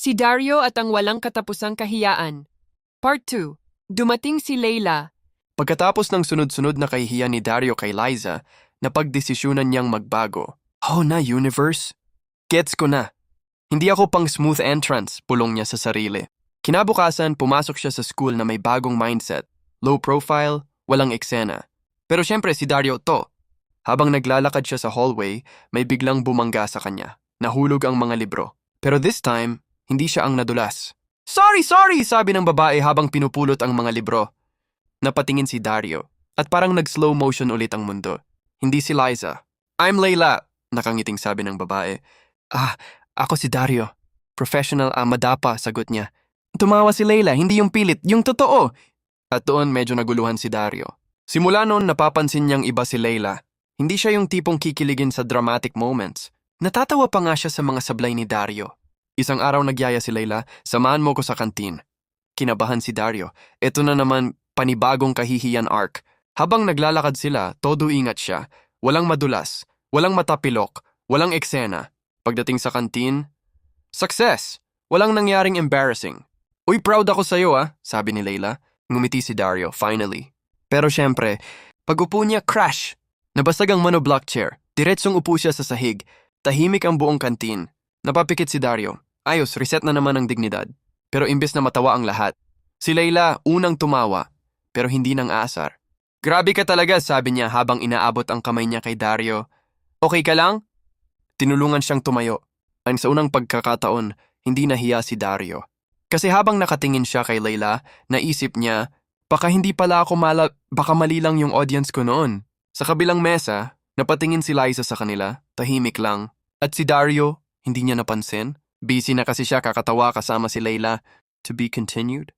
Si Dario at ang walang katapusang kahiyaan. Part 2. Dumating si Leila. Pagkatapos ng sunod-sunod na kahihiyan ni Dario kay Liza, napagdesisyunan niyang magbago. Oh na, universe! Gets ko na. Hindi ako pang smooth entrance, pulong niya sa sarili. Kinabukasan, pumasok siya sa school na may bagong mindset. Low profile, walang eksena. Pero syempre si Dario to. Habang naglalakad siya sa hallway, may biglang bumangga sa kanya. Nahulog ang mga libro. Pero this time, hindi siya ang nadulas. Sorry! Sabi ng babae habang pinupulot ang mga libro. Napatingin si Dario at parang nag-slow motion ulit ang mundo. Hindi si Liza. I'm Leila, nakangiting sabi ng babae. Ako si Dario. Professional madapa, sagot niya. Tumawa si Leila, hindi yung pilit, yung totoo. At doon medyo naguluhan si Dario. Simula noon napapansin niyang iba si Leila. Hindi siya yung tipong kikiligin sa dramatic moments. Natatawa pa nga siya sa mga sablay ni Dario. Isang araw nagyaya si Leila, samahan mo ko sa kantin. Kinabahan si Dario. Ito na naman panibagong kahihiyan arc. Habang naglalakad sila, todo ingat siya. Walang madulas, walang matapilok, walang eksena. Pagdating sa kantin, success! Walang nangyaring embarrassing. Uy, proud ako sa'yo sabi ni Leila. Ngumiti si Dario, finally. Pero syempre, pag upo niya, crash! Nabasag ang monoblock chair. Diretsong upo siya sa sahig. Tahimik ang buong kantin. Napapikit si Dario. Ayos, reset na naman ang dignidad. Pero imbes na matawa ang lahat, si Leila unang tumawa, pero hindi nang aasar. Grabe ka talaga, sabi niya habang inaabot ang kamay niya kay Dario. Okay ka lang? Tinulungan siyang tumayo. Ang sa unang pagkakataon, hindi nahiya si Dario. Kasi habang nakatingin siya kay Leila, naisip niya, baka hindi pala ako baka mali lang yung audience ko noon. Sa kabilang mesa, napatingin si Liza sa kanila, tahimik lang. At si Dario, hindi niya napansin. Busy na kasi siya kakatawa kasama si Leila. To be continued?